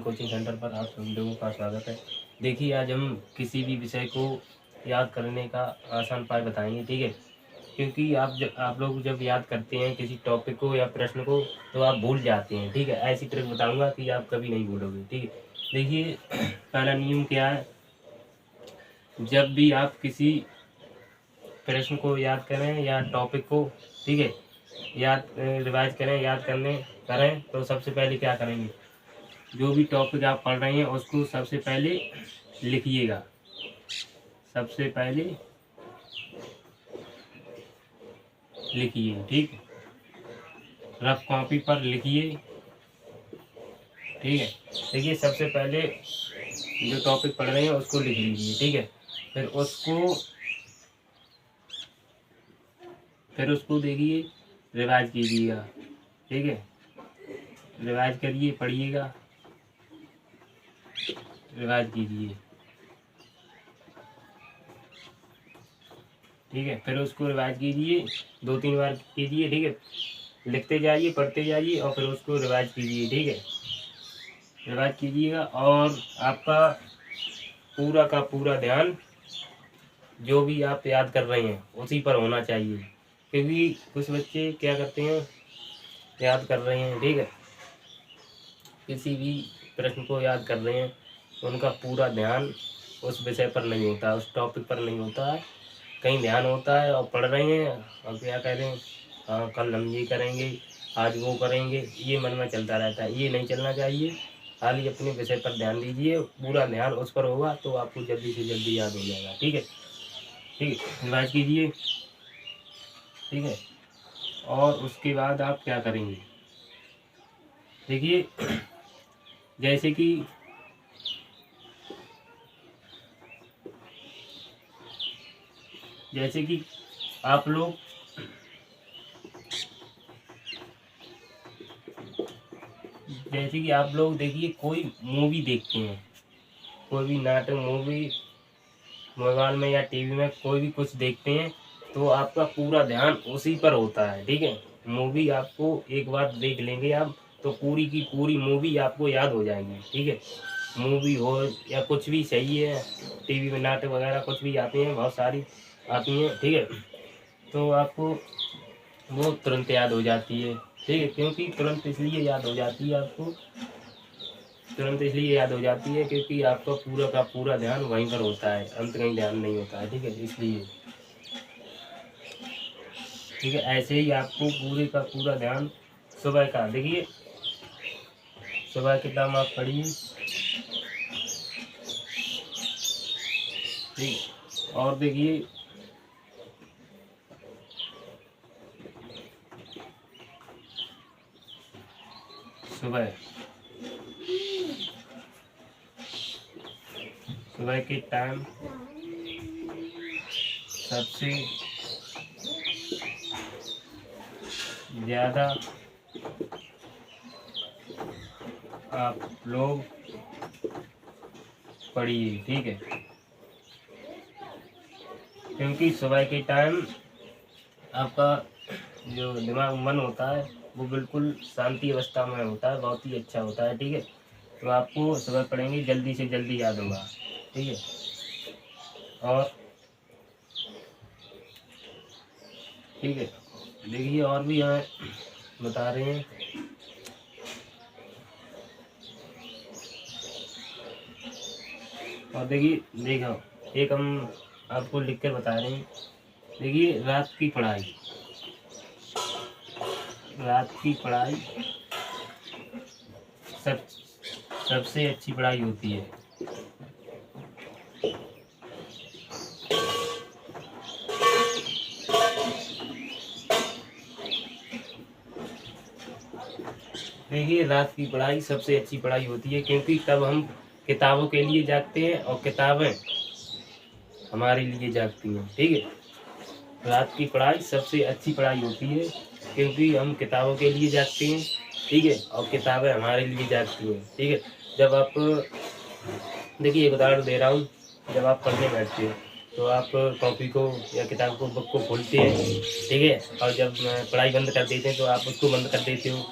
Coaching centre पर आप सभी लोगों का स्वागत है। देखिए, आज हम किसी भी विषय को याद करने का आसान उपाय बताएंगे, ठीक है। क्योंकि आप लोग जब याद करते हैं किसी टॉपिक को या प्रश्न को तो आप भूल जाते हैं, ठीक है। ऐसी ट्रिक बताऊंगा कि आप कभी नहीं भूलोगे, ठीक है। देखिए, पहला नियम क्या है, जब भी आप किसी प्रश्न को याद करें या टॉपिक को, ठीक है, रिवाइज करें, याद करने करें, तो सबसे पहले क्या करेंगे, जो भी टॉपिक आप पढ़ रहे हैं उसको सबसे पहले लिखिएगा। सबसे पहले लिखिए, ठीक, रफ कॉपी पर लिखिए, ठीक है। देखिए, सबसे पहले जो टॉपिक पढ़ रहे हैं उसको लिख लीजिए, ठीक है। फिर उसको देखिए, रिवाइज कीजिएगा, ठीक है। रिवाइज करिए, पढ़िएगा, रिवाइज कीजिए, ठीक है। फिर उसको रिवाइज कीजिए, 2-3 बार कीजिए, ठीक है। लिखते जाइए, पढ़ते जाइए और फिर उसको रिवाइज कीजिए, ठीक है। रिवाइज कीजिएगा और आपका पूरा का पूरा ध्यान जो भी आप याद कर रहे हैं उसी पर होना चाहिए। क्योंकि कुछ बच्चे क्या करते हैं, याद कर रहे हैं, ठीक है, किसी भी प्रश्न को याद कर रहे हैं, उनका पूरा ध्यान उस विषय पर नहीं होता, उस टॉपिक पर नहीं होता है, कहीं ध्यान होता है और पढ़ रहे हैं और क्या कह रहे हैं, हाँ कल हम ये करेंगे, आज वो करेंगे, ये मन में चलता रहता है। ये नहीं चलना चाहिए। खाली अपने विषय पर ध्यान दीजिए, पूरा ध्यान उस पर होगा तो आपको जल्दी से जल्दी याद हो जाएगा, ठीक है। ठीक है, रिवाइज कीजिए, ठीक है। और उसके बाद आप क्या करेंगे, देखिए, जैसे कि आप लोग देखिए, कोई मूवी देखते हैं, कोई भी नाटक, मूवी, मोबाइल में या टीवी में कोई भी कुछ देखते हैं तो आपका पूरा ध्यान उसी पर होता है, ठीक है। मूवी आपको एक बार देख लेंगे आप तो पूरी की पूरी मूवी आपको याद हो जाएगी, ठीक है। मूवी हो या कुछ भी सही है, टीवी में नाटक वगैरह कुछ भी आते हैं, बहुत सारी आती हैं, ठीक है। तो आपको वो तुरंत याद हो जाती है, ठीक है। क्योंकि तुरंत इसलिए याद हो जाती है आपको, तुरंत इसलिए याद हो जाती है क्योंकि आपका पूरा का पूरा ध्यान वहीं पर होता है, अंत कहीं ध्यान नहीं होता है, ठीक है, इसलिए, ठीक है। ऐसे ही आपको पूरे का पूरा ध्यान सुबह का, देखिए, सुबह किताब आप पढ़िए, ठीक। और देखिए, सुबह के टाइम सबसे ज़्यादा आप लोग पढ़िए, ठीक है। क्योंकि सुबह के टाइम आपका जो दिमाग, मन होता है वो बिल्कुल शांति अवस्था में होता है, बहुत ही अच्छा होता है, ठीक है। तो आपको सुबह पढ़ेंगे जल्दी से जल्दी याद होगा, ठीक है। और ठीक है, देखिए, और भी यहाँ बता रहे हैं, और देखिए, देखो, एक हम आपको लिख कर बता रहे हैं, देखिए, रात की पढ़ाई सबसे अच्छी पढ़ाई होती है। देखिए, रात की पढ़ाई सबसे अच्छी पढ़ाई होती है क्योंकि तब हम किताबों के लिए जागते हैं और किताबें हमारे लिए जागती हैं, ठीक है। रात की पढ़ाई सबसे अच्छी पढ़ाई होती है क्योंकि हम किताबों के लिए जागते हैं, ठीक है, और किताबें हमारे लिए जागती हैं, ठीक है। जब आप, देखिए, एक उदाहरण दे रहा हूँ, जब आप पढ़ने बैठते हो तो आप कॉपी को या किताब को, बुक को खोलते हैं, ठीक है, और जब पढ़ाई बंद कर देते हैं तो आप उसको बंद कर देते हो,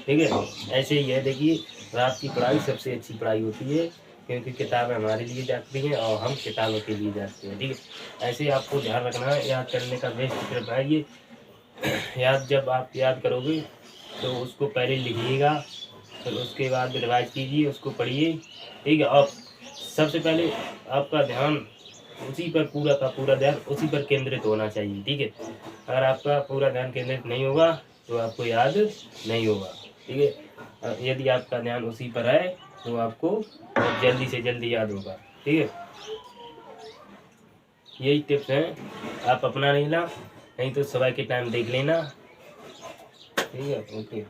ठीक है। ऐसे ही है, देखिए, रात की पढ़ाई सबसे अच्छी पढ़ाई होती है, क्योंकि किताबें हमारे लिए जागती हैं और हम किताबों के लिए जागते हैं। ठीक है, ऐसे आपको ध्यान रखना है। याद करने का बेस्ट ट्रिक है ये। जब आप याद करोगे तो उसको पहले लिखिएगा, फिर उसके बाद रिवाइज कीजिए, उसको पढ़िए। ठीक है, और सबसे पहले आपका ध्यान उसी पर, पूरा का पूरा ध्यान उसी पर केंद्रित होना चाहिए। ठीक है, अगर आपका पूरा ध्यान केंद्रित नहीं होगा तो आपको याद नहीं होगा। ठीक है, यदि आपका ध्यान उसी पर है तो आपको जल्दी से जल्दी याद होगा। ठीक है, यही टिप्स हैं, आप अपना लेना, नहीं तो सुबह के टाइम देख लेना। ठीक है, ओके।